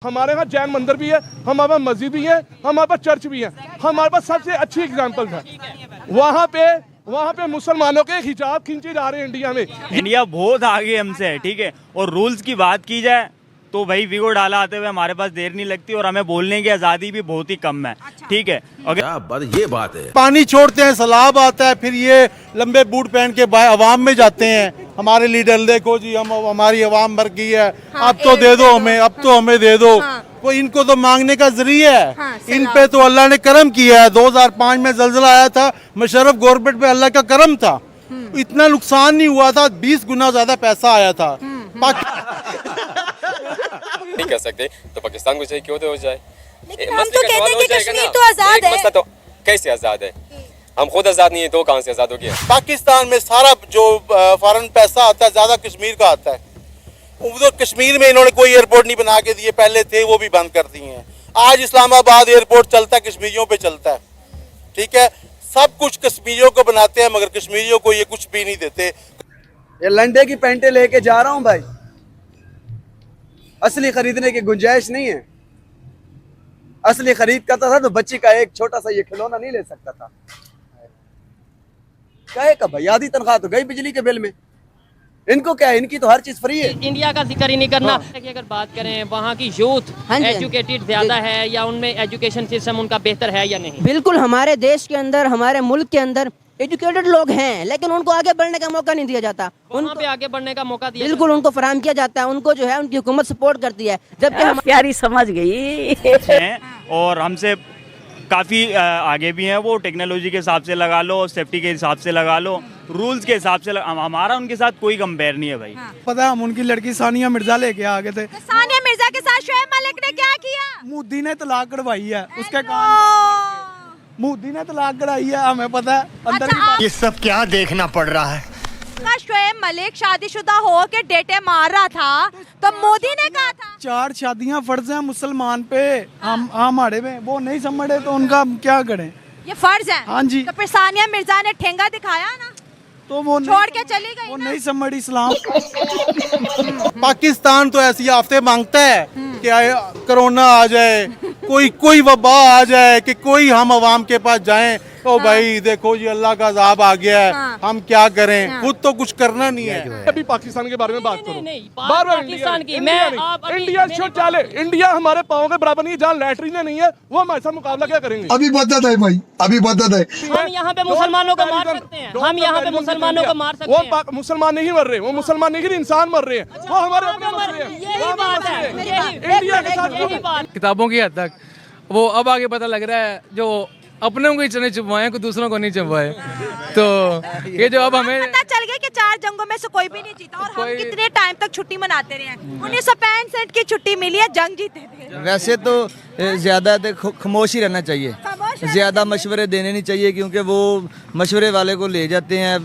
हमारे यहाँ जैन मंदिर भी है, हमारे पास मस्जिद भी है, हमारे पास चर्च भी है। हमारे पास सबसे अच्छी एग्जांपल है वहाँ पे मुसलमानों के हिजाब खींचे जा रहे हैं इंडिया में। इंडिया बहुत आगे हमसे है, ठीक है। और रूल्स की बात की जाए तो भाई वीगो डाला आते हुए हमारे पास देर नहीं लगती और हमें बोलने की आज़ादी भी बहुत ही कम है, ठीक है। अगर ये बात है, पानी छोड़ते हैं, सैलाब आता है, फिर ये लंबे बूट पहन के अवाम में जाते हैं। हमारे लीडर देखो जी, हम हमारी अवाम मर गई है, अब तो दे दो हमें, अब तो हमें दे दो। वो इनको तो मांगने का जरिया है। इन पे तो अल्लाह ने करम किया है। 2005 में जल्जला आया था, मुशर्रफ गवर्नमेंट पे अल्लाह का करम था, इतना नुकसान नहीं हुआ था, 20 गुना ज्यादा पैसा आया था। नहीं कर सकते तो पाकिस्तान को चाहिए क्यों तो हो जाए। लेकिन हम तो कहते हैं कि कश्मीर तो आजाद है। मसला तो कैसे आजाद है? हम खुद आजाद नहीं है तो कहां से आजाद हो गया? पाकिस्तान में सारा जो फॉरेन पैसा आता है ज्यादा कश्मीर का आता है। उधर कश्मीर में इन्होंने कोई एयरपोर्ट नहीं बना के दिए, पहले थे वो भी बंद कर दिए हैं। आज इस्लामाबाद एयरपोर्ट चलता है, कश्मीरियों पे चलता है, ठीक है। सब कुछ कश्मीरियों को बनाते हैं, मगर कश्मीरियों को ये कुछ भी नहीं देते। ये लंडे की पेंटे लेके जा रहा हूँ भाई, असली खरीदने की गुंजाइश नहीं है। असली खरीद करता था तो बच्ची का एक छोटा सा ये खिलौना नहीं ले सकता था। क्या का भाई, आधी तनख्वाह तो गई बिजली के बिल में। इनको क्या है, इनकी तो हर चीज फ्री है। इंडिया का जिक्र ही नहीं करना। अगर बात करें वहाँ की यूथ एजुकेटेड ज्यादा है या उनमें एजुकेशन सिस्टम उनका बेहतर है या नहीं? बिल्कुल, हमारे देश के अंदर, हमारे मुल्क के अंदर एजुकेटेड लोग हैं, लेकिन उनको आगे बढ़ने का मौका नहीं दिया जाता। उनको आगे बढ़ने का मौका दिया बिल्कुल उनको फराहम किया जाता है। उनको जो है उनकी हुकूमत सपोर्ट करती है, जबकि हम प्यारी समझ गई और हमसे काफ़ी आगे भी हैं। वो टेक्नोलॉजी के हिसाब से लगा लो, सेफ्टी के हिसाब से लगा लो, रूल्स के हिसाब से हमारा उनके साथ कोई कंपेयर नहीं है भाई। पता है, हम उनकी लड़की सानिया मिर्जा लेके आ गए थे। तो सानिया मिर्जा के साथ शोएब मलिक ने क्या किया? मोदी ने तलाक कढ़वाई है उसके कान। मोदी ने तलाक कढ़ाई है, हमें पता है। अंदर ये सब क्या देखना पड़ रहा है? शोएब मलिक शादीशुदा हो के डेटे मार रहा था तो मोदी ने कहा था 4 शादियां फर्ज हैं मुसलमान पे, हम हमारे में वो नहीं समझे तो उनका क्या करें? ये फर्ज है। हाँ जी। तो फिर सानिया मिर्जा ने ठेंगा दिखाया ना, तो वो छोड़ के चली गई। वो नहीं समझ इस्लाम। पाकिस्तान तो ऐसी आफतें मांगता है कि कोरोना आ जाए, कोई वबा आ जाए, कि कोई हम अवाम के पास जाएं तो भाई देखो जी अल्लाह का अज़ाब आ गया है, हम क्या करें? खुद तो कुछ करना नहीं है। अभी पाकिस्तान के बारे में बात करो। बार पाकिस्तान की इंडिया हमारे पाँव के बराबर नहीं है। जहाँ लैटरीन नहीं है वो हमारे साथ मुकाबला क्या करेंगे? अभी बदत है भाई, अभी बदत है। हम यहाँ पे मुसलमानों को मार सकते हैं, हम यहाँ पे मुसलमानों को मार सकते हैं। वो मुसलमान नहीं मर रहे, वो मुसलमान नहीं इंसान मर रहे हैं। वो हमारे अपने मसले हैं। यही बात है, इंडिया के साथ यही बात। किताबों की हद तक वो अब आगे पता लग रहा है, जो अपने को ही चुपवाए को दूसरों को नहीं चुपवाए। तो ये जो अब हमें पता चल गया कि 4 जंगों में से कोई भी नहीं जीता और हम कितने टाइम तक छुट्टी मनाते रहे हैं। 1965 की छुट्टी मिली है, जंग जीते थे। वैसे तो ज्यादा खामोश ही रहना चाहिए, ज्यादा मशवरे देने नहीं चाहिए, क्योंकि वो मशवरे वाले को ले जाते हैं,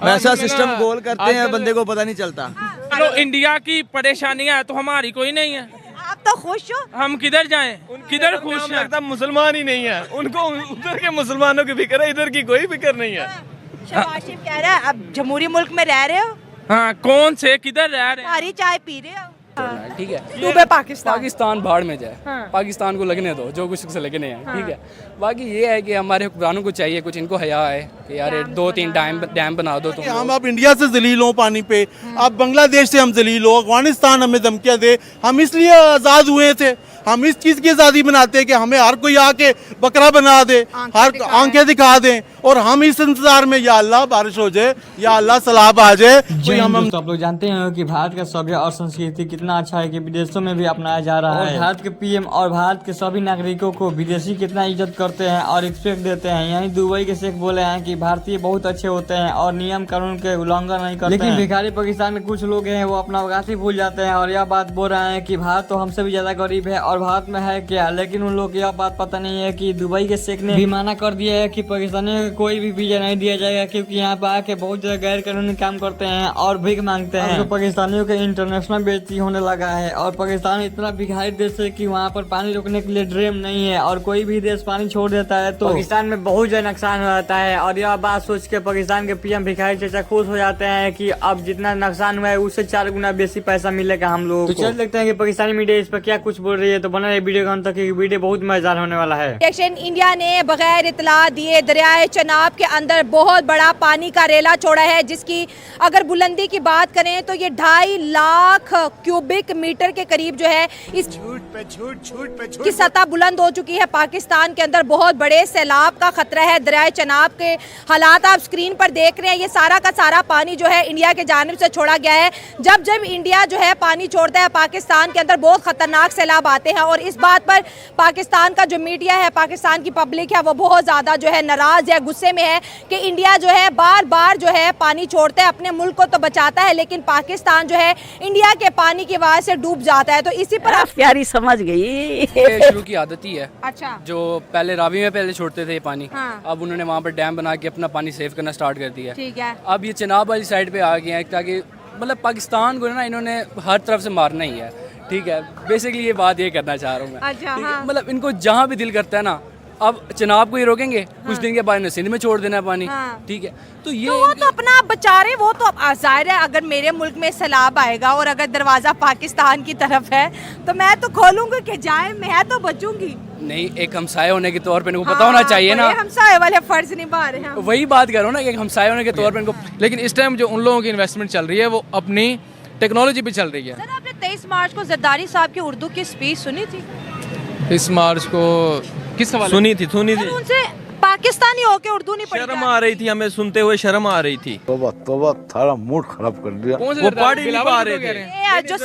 वैसा सिस्टम गोल करते हैं, बंदे को पता नहीं चलता। तो इंडिया की परेशानियां है तो हमारी कोई नहीं है। आप तो खुश हो? हम किधर जाएं? किधर खुश हैं? लगता मुसलमान ही नहीं है, उनको उधर के मुसलमानों की फिक्र है, इधर की कोई फिक्र नहीं है। शहबाज शरीफ कह रहा है अब जमहूरी मुल्क में रह रहे हो। हाँ, कौन से किधर रह रहे हैं? सारी चाय पी रहे हो। ठीक है, डूबे पाकिस्तान। पाकिस्तान भाड़ में जाए। पाकिस्तान को लगने दो जो कुछ से लगने हैं, ठीक है। बाकी ये है कि हमारे हुक्मरानों को चाहिए, कुछ इनको हया है कि यार 2-3 डैम बना दो तुम। हम अब इंडिया से जलील हो पानी पे, अब बांग्लादेश से हम जलील हो, अफगानिस्तान हमें धमकियां दे। हम इसलिए आज़ाद हुए थे, हम इस चीज़ की आज़ादी बनाते हैं कि हमें हर कोई आके बकरा बना दे, हर आंखें दिखा दे, और हम इस इंतजार में या अल्लाह बारिश हो जाए, या अल्लाह सलाब आ जाए। आप लोग जानते हैं कि भारत का सभ्य और संस्कृति कितना अच्छा है कि विदेशों में भी अपनाया जा रहा है। भारत के पीएम और भारत के सभी नागरिकों को विदेशी कितना इज्जत करते हैं और रिस्पेक्ट देते हैं। यहीं दुबई के शेख बोले हैं कि भारतीय बहुत अच्छे होते हैं और नियम कानून के उल्लंघन नहीं करते। लेकिन भिखारी पाकिस्तान में कुछ लोग हैं वो अपना अवकाश ही भूल जाते हैं और यह बात बोल रहे हैं कि भारत तो हमसे भी ज्यादा गरीब है और भारत में है क्या। लेकिन उन लोग यह बात पता नहीं है कि दुबई के शेख ने भी मना कर दिया है कि पाकिस्तानियों को कोई भी वीजा नहीं दिया जाएगा, क्योंकि यहाँ पे आके बहुत ज्यादा गैर कानूनी काम करते हैं और भीख मांगते हैं। तो पाकिस्तानियों के इंटरनेशनल बेइज्जती होने लगा है और पाकिस्तान इतना भिखारी देश है कि वहाँ पर पानी रोकने के लिए ड्रेम नहीं है और कोई भी देश पानी छोड़ देता है तो पाकिस्तान में बहुत ज्यादा नुकसान हो जाता है। और यह बात सोच के पाकिस्तान के पीएम भिखारी चाचा खुश हो जाते हैं कि अब जितना नुकसान हुआ है उससे 4 गुना बेसी पैसा मिलेगा हम लोग। तो चल देखते हैं कि पाकिस्तानी मीडिया इस पर क्या कुछ बोल रही है। तो बना रहे वीडियो का अंत तक, क्योंकि वीडियो बहुत मजेदार होने वाला है। एक्शन इंडिया ने बगैर इतला दिए दरियाए चनाब के अंदर बहुत बड़ा पानी का रेला छोड़ा है, जिसकी अगर बुलंदी की बात करें तो ये 2.5 लाख क्यूबिक मीटर के करीब जो है इस की सतह बुलंद हो चुकी है। पाकिस्तान के अंदर बहुत बड़े सैलाब का खतरा है। दरियाए चनाब के हालात आप स्क्रीन पर देख रहे हैं। ये सारा का सारा पानी जो है इंडिया के जानिब से छोड़ा गया है। जब जब इंडिया जो है पानी छोड़ता है, पाकिस्तान के अंदर बहुत खतरनाक सैलाब आते हैं, और इस बात पर पाकिस्तान का जो मीडिया है, पाकिस्तान की पब्लिक है, वो बहुत ज़्यादा जो है नाराज है, गुस्से में है कि इंडिया जो है बार बार जो है पानी छोड़ता है, अपने मुल्क को तो बचाता है, लेकिन पाकिस्तान जो है इंडिया के पानी की वजह से डूब जाता है। तो इसी पर आप प्यारी समझ गई शुरू की आदत ही है। अच्छा, जो पहले रावी में पहले छोड़ते थे पानी, हाँ। अब उन्होंने वहाँ पर डैम बना के अपना पानी सेव करना स्टार्ट कर दिया। ठीक है। अब ये चिनाब वाली साइड पे आ गए हैं, ताकि मतलब पाकिस्तान को ना इन्होंने हर तरफ से मारना ही है। ठीक है, बेसिकली ये बात ये करना चाह रहा हूँ मैं। अच्छा, ठीक है? हाँ। मतलब इनको जहाँ भी दिल करता है ना, अब चिनाब को ही रोकेंगे, कुछ दिन के बाद इन्हें सिंध में छोड़ देना है पानी। हाँ। ठीक है, तो ये तो वो तो अपना आप बचा रहे, वो तो अब जाहिर है अगर मेरे मुल्क में सैलाब आएगा और अगर दरवाजा पाकिस्तान की तरफ है तो मैं तो खोलूंगी कि जाए, मैं तो बचूंगी नहीं। एक हमसाए होने के तौर पे इनको पता होना चाहिए ना, हमसाए वाले फर्ज निभा रहे हैं। वही बात करो ना कि एक हमसाए होने के तौर पे इनको। लेकिन इस टाइम जो उन लोगों की इन्वेस्टमेंट चल रही है वो अपनी टेक्नोलॉजी पे चल रही है। सर, आपने 23 मार्च को जरदारी साहब की उर्दू की स्पीच सुनी थी? इस मार्च को किस हवाले सुनी थी सर, उनसे पाकिस्तानी होके उर्दू नहीं पढ़ी शर्म आ रही थी, हमें सुनते हुए शर्म आ रही थी। तोबा थारा मूड खराब कर दिया। कौन से वो जरदारी? पढ़ ही नहीं बिलावल पा को रहे कह थे। ये जो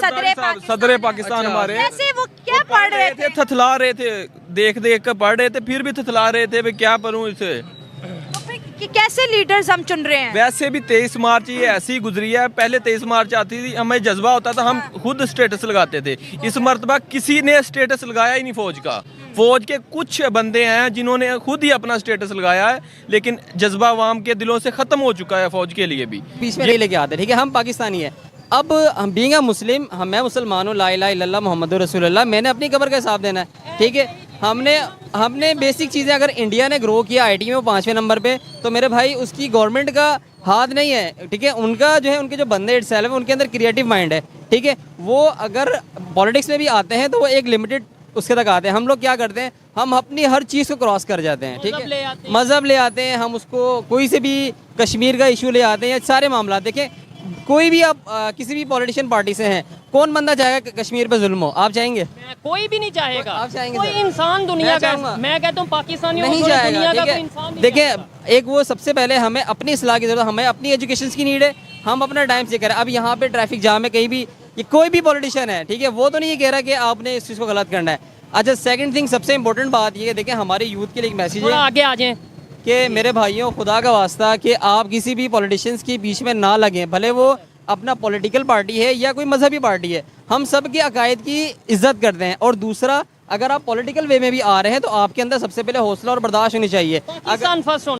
सदर पाकिस्तान हमारे कैसे वो क्या पढ़ रहे थे? थथला रहे थे, देख देख कर पढ़ रहे थे, फिर भी थथला रहे थे, क्या करूं इसे। तो फिर कि कैसे लीडर्स हम चुन रहे हैं? वैसे भी 23 मार्च ये ऐसी ही गुजरी है। पहले 23 मार्च आती थी, हमें जज्बा होता था, हम खुद स्टेटस लगाते थे। इस मर्तबा किसी ने स्टेटस लगाया ही नहीं फौज का। फौज के कुछ बंदे हैं जिन्होंने खुद ही अपना स्टेटस लगाया है, लेकिन जज्बा अवाम के दिलों से खत्म हो चुका है फौज के लिए भी। बीच में लेके आते, ठीक है, हम पाकिस्तानी है। अब हम बीइंग अ मुस्लिम, मैं मुसलमान हूँ, ला इलाहा इल्लल्लाह मुहम्मदुर रसूलुल्लाह, मैंने अपनी कब्र का हिसाब देना है। ठीक है, हमने बेसिक चीज़ें, अगर इंडिया ने ग्रो किया आईटी में वो 5वें नंबर पे, तो मेरे भाई उसकी गवर्नमेंट का हाथ नहीं है। ठीक है, उनका जो है, उनके जो बंदे इटसेल्फ है, उनके अंदर क्रिएटिव माइंड है। ठीक है, वो अगर पॉलिटिक्स में भी आते हैं तो वो एक लिमिटेड उसके तक आते हैं। हम लोग क्या करते हैं, हम अपनी हर चीज़ को क्रॉस कर जाते हैं। ठीक है, मज़हब ले आते हैं, हम उसको कोई से भी कश्मीर का इशू ले आते हैं, सारे मामला। देखें, कोई भी आप किसी भी पॉलिटिशियन पार्टी से हैं, कौन बंदा चाहेगा कश्मीर पे जुल्म हो? आप चाहेंगे? कोई भी नहीं चाहेगा। आप चाहेंगे? कोई इंसान दुनिया का, मैं कहता हूँ पाकिस्तानी नहीं चाहेगा। देखिए, एक वो सबसे पहले हमें अपनी इस्लाह की जरूरत, हमें अपनी एजुकेशन की नीड है। हम अपना टाइम से करें। अब यहाँ पे ट्रैफिक जाम है, कहीं भी ये कोई भी पॉलिटिशियन है, ठीक है, वो तो नहीं ये कह रहा कि आपने इस चीज़ को गलत करना है। अच्छा, सेकंड थिंग, सबसे इंपॉर्टेंट बात ये है, देखें, हमारे यूथ के लिए एक मैसेज है, आगे आ जाएं कि मेरे भाइयों, खुदा का वास्ता कि आप किसी भी पॉलिटिशियंस के बीच में ना लगें, भले वो अपना पॉलिटिकल पार्टी है या कोई मजहबी पार्टी है। हम सब के अकायद की इज्जत करते हैं। और दूसरा, अगर आप पॉलिटिकल वे में भी आ रहे हैं तो आपके अंदर सबसे पहले हौसला और बर्दाश्त होनी चाहिए। पाकिस्तान फर्स्ट